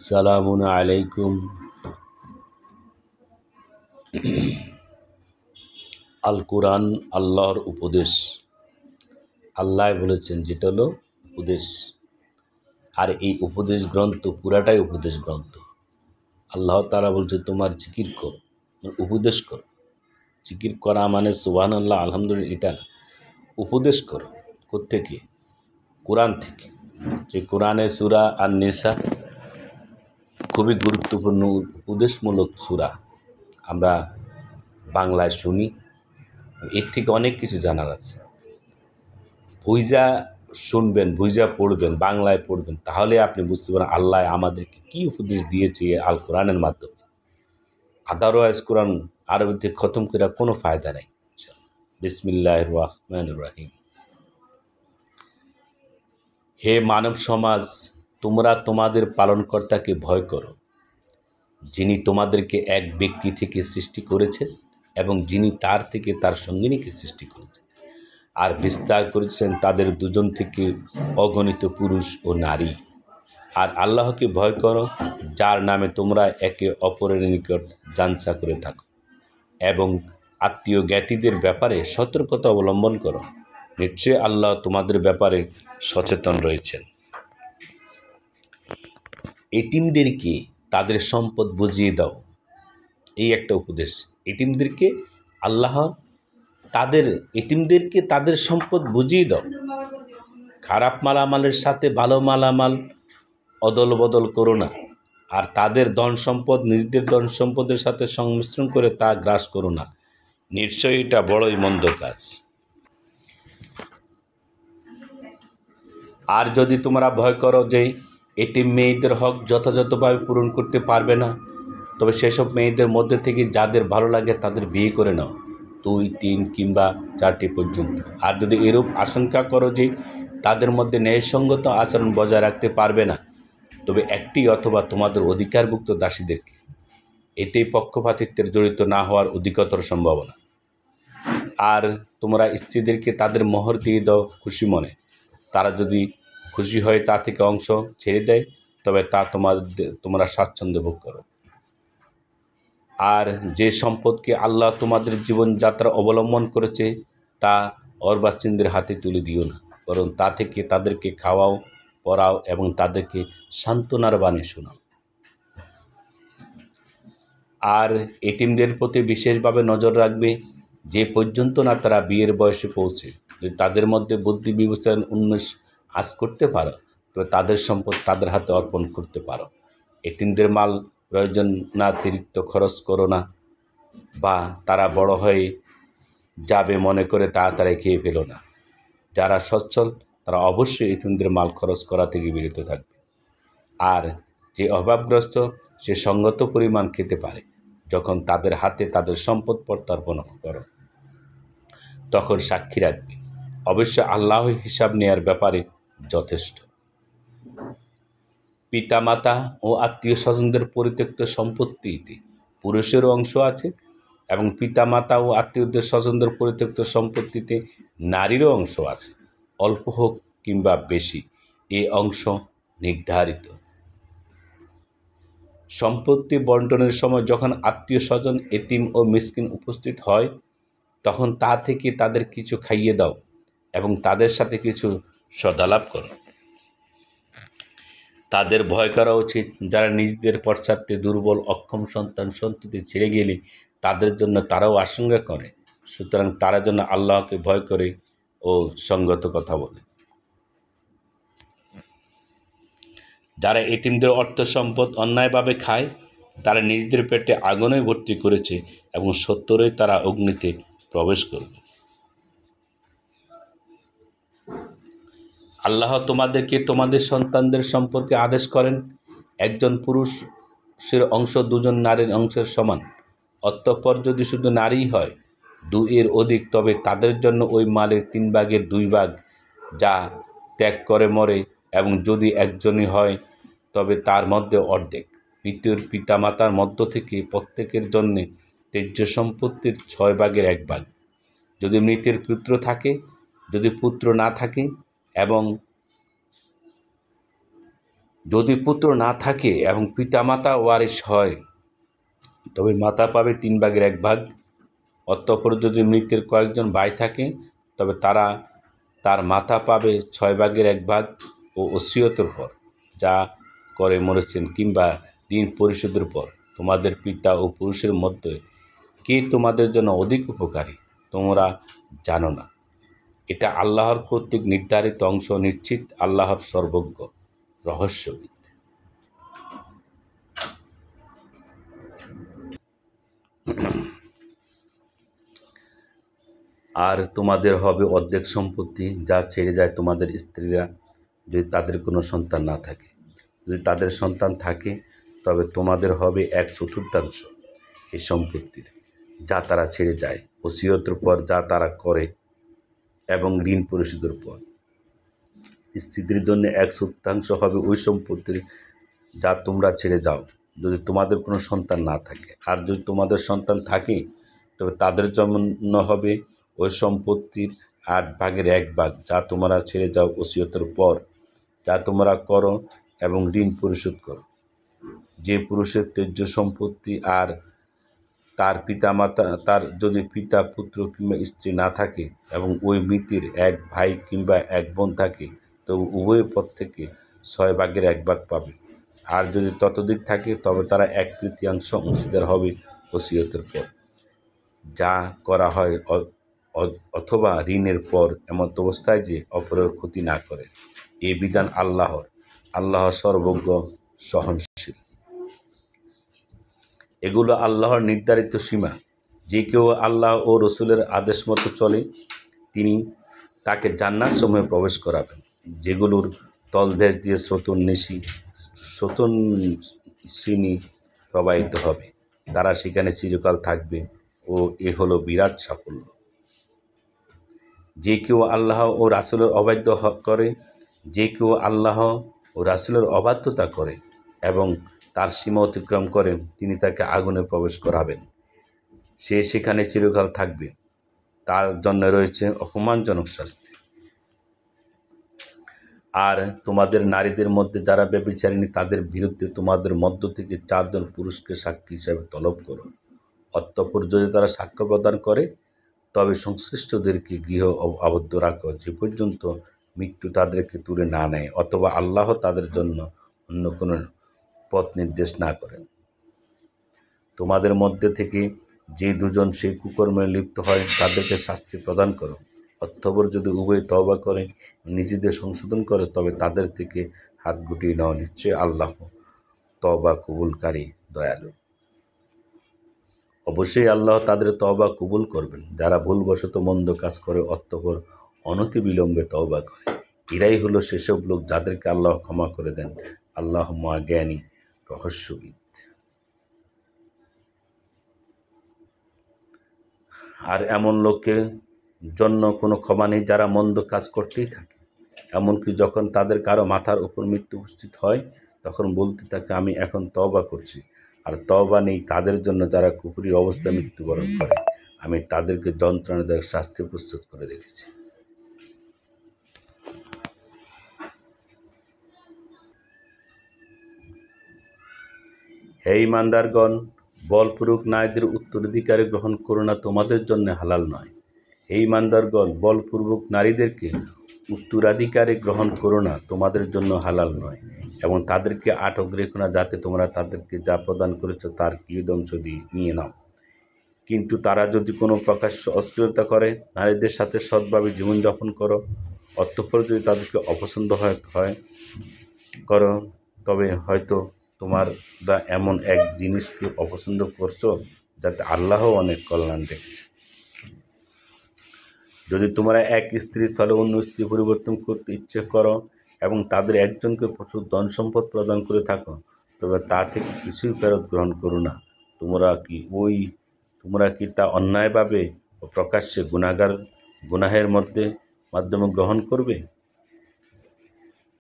সালামুন আলাইকুম। আল কোরআন আল্লাহর উপদেশ। আল্লাহ বলেছেন যেটা হলো উপদেশ। আর এই উপদেশ গ্রন্থ পুরাটাই উপদেশ গ্রন্থ। আল্লাহ তাআলা বলছে তোমার জিকির করো, উপদেশ করো। জিকির করা মানে সুবহানাল্লাহ আলহামদুলিল্লাহ এটা না, উপদেশ করো। কোত্থেকে? কোরআন থেকে। যে কোরআনে সূরা আন-নিসা খুবই গুরুত্বপূর্ণ উপদেশমূলক সূরা। আমরা বাংলায় শুনি, এর থেকে অনেক কিছু জানার আছে। বুইজা শুনবেন, বুইজা পড়বেন, বাংলায় পড়বেন, তাহলে আপনি বুঝতে পারেন আল্লাহ আমাদেরকে কী উপদেশ দিয়েছে আল কোরআনের মাধ্যমে। আদারওয়াইজ কোরআন আরবিতে খতম করে কোনো ফায়দা নেই। বিসমিল্লাহির রহমানির রহিম। হে মানব সমাজ, তোমরা তোমাদের পালনকর্তাকে ভয় করো, যিনি তোমাদেরকে এক ব্যক্তি থেকে সৃষ্টি করেছেন এবং যিনি তার থেকে তার সঙ্গিনীকে সৃষ্টি করেছেন, আর বিস্তার করেছেন তাদের দুজন থেকে অগণিত পুরুষ ও নারী। আর আল্লাহকে ভয় করো, যার নামে তোমরা একে অপরের নিকট জানসা করে থাকো, এবং আত্মীয় জ্ঞাতিদের ব্যাপারে সতর্কতা অবলম্বন করো। নিশ্চয়ই আল্লাহ তোমাদের ব্যাপারে সচেতন রয়েছেন। এতিমদেরকে তাদের সম্পদ বুঝিয়ে দাও, এই একটা উপদেশ। এতিমদেরকে আল্লাহ এতিমদেরকে তাদের সম্পদ বুঝিয়ে দাও। খারাপ মালামালের সাথে ভালো মালামাল অদল বদল করো না, আর তাদের ধন সম্পদ নিজেদের ধন সম্পদের সাথে সংমিশ্রণ করে তা গ্রাস করো না। নিশ্চয়ই এটা বড়ই মন্দ কাজ। আর যদি তোমরা ভয় করো যে এতিম মেয়েদের হক যথাযথভাবে পূরণ করতে পারবে না, তবে সেসব মেয়েদের মধ্যে থেকে যাদের ভালো লাগে তাদের বিয়ে করে নাও, 2, 3 কিংবা 4টি পর্যন্ত। আর যদি এরূপ আশঙ্কা করো যে তাদের মধ্যে ন্যায়সঙ্গত আচরণ বজায় রাখতে পারবে না, তবে একটি অথবা তোমাদের অধিকারভুক্ত দাসীদেরকে। এতেই পক্ষপাতিত্বের জড়িত না হওয়ার অধিকতর সম্ভাবনা। আর তোমরা স্ত্রীদেরকে তাদের মোহর দিয়ে দাও খুশি মনে। তারা যদি খুশি হয় তা থেকে অংশ ছেড়ে দেয়, তবে তা তোমরা স্বাচ্ছন্দ্য ভোগ করো। আর যে সম্পদকে আল্লাহ তোমাদের জীবনযাত্রা অবলম্বন করেছে তা অর্বাচীনদের হাতে তুলে দিও না, বরং তা থেকে তাদেরকে খাওয়াও, পড়াও এবং তাদেরকে সান্ত্বনার বাণী শোনাও। আর এতিমদের প্রতি বিশেষভাবে নজর রাখবে, যে পর্যন্ত না তারা বিয়ের বয়সে পৌঁছে। যদি তাদের মধ্যে বুদ্ধি বিবেচনার উন্মেষ আজ করতে পারো, তবে তাদের সম্পদ তাদের হাতে অর্পণ করতে পারো। এতিমদের মাল প্রয়োজনাতিরিক্ত খরচ করো না, বা তারা বড় হয়ে যাবে মনে করে তাড়াতাড়ি খেয়ে ফেলো না। যারা সচ্ছল তারা অবশ্যই এতিমদের মাল খরচ করা থেকে বিরত থাকবে। আর যে অভাবগ্রস্ত সে সঙ্গত পরিমাণ খেতে পারে। যখন তাদের হাতে তাদের সম্পদ প্রত্যর্পণ করো, তখন সাক্ষী রাখবে, অবশ্য আল্লাহ হিসাব নেয়ার ব্যাপারে যথেষ্ট। পিতামাতা ও আত্মীয় স্বজনদের পরিত্যক্ত সম্পত্তিতে পুরুষেরও অংশ আছে, এবং পিতামাতা ও আত্মীয়দের স্বজনদের পরিত্যক্ত সম্পত্তিতে নারীরও অংশ আছে, অল্প হোক কিংবা বেশি, এ অংশ নির্ধারিত। সম্পত্তি বন্টনের সময় যখন আত্মীয় স্বজন, এতিম ও মিসকিন উপস্থিত হয়, তখন তা থেকে তাদের কিছু খাইয়ে দাও এবং তাদের সাথে কিছু সদালাপ করো। তাদের ভয় করা উচিত, যারা নিজেদের পশ্চাতে দুর্বল অক্ষম সন্ততি ছেড়ে গেলে তাদের জন্য তারাও আশঙ্কা করে। সুতরাং তারা যেন আল্লাহকে ভয় করে ও সঙ্গত কথা বলে। যারা এতিমদের অর্থ সম্পদ অন্যায়ভাবে খায়, তারা নিজেদের পেটে আগুনে ভর্তি করেছে এবং সত্তরই তারা অগ্নিতে প্রবেশ করবে। আল্লাহ তোমাদেরকে তোমাদের সন্তানদের সম্পর্কে আদেশ করেন, একজন পুরুষের অংশ দুজন নারীর অংশের সমান। অতঃপর যদি শুধু নারী হয় 2 এর অধিক, তবে তাদের জন্য ওই মালের 3 ভাগের 2 ভাগ যা ত্যাগ করে মরে, এবং যদি একজনই হয় তবে তার মধ্যে অর্ধেক। মৃত্যুর পিতামাতার মধ্য থেকে প্রত্যেকের জন্যে ত্যায্য সম্পত্তির 6 ভাগের 1 ভাগ। যদি মৃতের পুত্র থাকে, যদি পুত্র না থাকে, এবং যদি পুত্র না থাকে এবং পিতামাতা ওয়ারিশ হয়, তবে মাতা পাবে 3/1 অতঃপর যদি মৃতের কয়েকজন ভাই থাকে, তবে তার মাতা পাবে 6/1 ও ওসিয়তের পর, যা করে মরেছেন, কিংবা ঋণ পরিশোধের পর। তোমাদের পিতা ও পুরুষের মধ্যে কে তোমাদের জন্য অধিক উপকারী, তোমরা জানো না? এটা আল্লাহর কর্তৃক নির্ধারিত অংশ, নিশ্চিত আল্লাহর সর্বজ্ঞ, রহস্যবিদ। আর তোমাদের হবে অর্ধেক সম্পত্তি, যা ছেড়ে যায় তোমাদের স্ত্রীরা, যদি তাদের কোনো সন্তান না থাকে। যদি তাদের সন্তান থাকে, তবে তোমাদের হবে 1/4 এই সম্পত্তির, যা তারা ছেড়ে যায়, ওসিয়তের পর যা তারা করে, এবং ঋণ পরিশোধের পর। স্ত্রীদের জন্য 1/4 হবে ওই সম্পত্তির যা তোমরা ছেড়ে যাও, যদি তোমাদের কোনো সন্তান না থাকে। আর যদি তোমাদের সন্তান থাকে, তবে তাদের জন্য হবে ওই সম্পত্তির 8/1 যা তোমরা ছেড়ে যাও, ওসিয়তের পর যা তোমরা করো এবং ঋণ পরিশোধ করো। যে পুরুষের ত্যায্য সম্পত্তি আর তার যদি পিতা, পুত্র কিংবা স্ত্রী না থাকে, এবং ওই মৃতের 1 ভাই কিংবা 1 বোন থাকে, তবে উভয় পদ থেকে 6/1 পাবে। আর যদি ততোধিক থাকে, তবে তারা 1/3 অংশীদার হবে ওসিয়তের পর, যা করা হয়, অথবা ঋণের পর, এমত অবস্থায় যে অপরের ক্ষতি না করে। এই বিধান আল্লাহর, আল্লাহ সর্বজ্ঞ, সহনশীল। এগুলো আল্লাহর নির্ধারিত সীমা। যে কেউ আল্লাহ ও রসুলের আদেশ মতো চলে, তিনি তাকে জান্নাত সমূহে প্রবেশ করাবেন, যেগুলোর তলদেশ দিয়ে স্রোতস্বিনী প্রবাহিত হবে। তারা সেখানে চিরকাল থাকবে, ও এ হলো বিরাট সাফল্য। যে কেউ আল্লাহ ও রাসূলের অবাধ্য করে, যে কেউ আল্লাহ ও রাসূলের অবাধ্যতা করে এবং তার সীমা অতিক্রম করে, তিনি তাকে আগুনে প্রবেশ করাবেন। সে সেখানে চিরকাল থাকবে, তার জন্য রয়েছে অপমানজনক শাস্তি। আর তোমাদের নারীদের মধ্যে যারা ব্যভিচারিণী, তাদের বিরুদ্ধে তোমাদের মধ্য থেকে 4 জন পুরুষকে সাক্ষী হিসাবে তলব করো। অতঃপর যদি তারা সাক্ষ্য প্রদান করে, তবে সংশ্লিষ্টদেরকে গৃহ আবদ্ধ রাখো, যে পর্যন্ত মৃত্যু তাদেরকে তুলে না নেয়, অথবা আল্লাহ তাদের জন্য অন্য কোনো পথ নির্দেশ না করেন। তোমাদের মধ্যে থেকে যে 2 জন সেই কুকর্মে লিপ্ত হয়, তাদেরকে শাস্তি প্রদান করো। অতঃপর যদি উভয়ে তওবা করে, নিজেদের সংশোধন করে, তবে তাদের থেকে হাত গুটিয়ে নাও। নিশ্চয়ই আল্লাহ তওবা কবুলকারী, দয়ালু। অবশ্যই আল্লাহ তাদের তওবা কবুল করবেন, যারা ভুলবশত মন্দ কাজ করে অতঃপর অনতিবিলম্বে তওবা করে। এরাই হলো সেসব লোক যাদেরকে আল্লাহ ক্ষমা করে দেন। আল্লাহ মহাজ্ঞানী, রহস্যবিদ। আর এমন লোকের জন্য কোনো ক্ষমা নেই যারা মন্দ কাজ করতেই থাকে, এমনকি যখন তাদের কারো মাথার উপর মৃত্যু উপস্থিত হয়, তখন বলতে থাকে, আমি এখন তওবা করছি। আর তওবা নেই তাদের জন্য যারা কুফরি অবস্থায় মৃত্যুবরণ করে, আমি তাদেরকে যন্ত্রণাদায়ক শাস্তি প্রস্তুত করে রেখেছি। হে ঈমানদারগণ, বলপূর্বক নারীদের উত্তরাধিকারী গ্রহণ করো না, তোমাদের জন্য হালাল নয়। হে ঈমানদারগণ, বলপূর্বক নারীদেরকে উত্তরাধিকারী গ্রহণ করো না, তোমাদের জন্য হালাল নয়, এবং তাদেরকে আটক রেখো না, যাতে তোমরা তাদেরকে যা প্রদান করেছ তার কিয়দংশ নিয়ে নাও। কিন্তু তারা যদি কোনো প্রকাশ্য অশ্লীলতা করে, নারীদের সাথে সৎভাবে জীবনযাপন করো, অতঃপর যদি তাদেরকে অপছন্দ করো, তবে হয়তো তোমরা এমন এক জিনিসকে অপছন্দ করছো, যাতে আল্লাহ অনেক কল্যাণ রেখেছে। যদি তোমরা এক স্ত্রীর স্থলে অন্য স্ত্রী পরিবর্তন করতে ইচ্ছে করো এবং তাদের একজনকে প্রচুর ধন সম্পদ প্রদান করে থাকো, তবে তা থেকে কিছুই ফেরত গ্রহণ করো না। তোমরা কি তা অন্যায়ভাবে ও প্রকাশ্যে গুনাহের মাধ্যমে গ্রহণ করবে?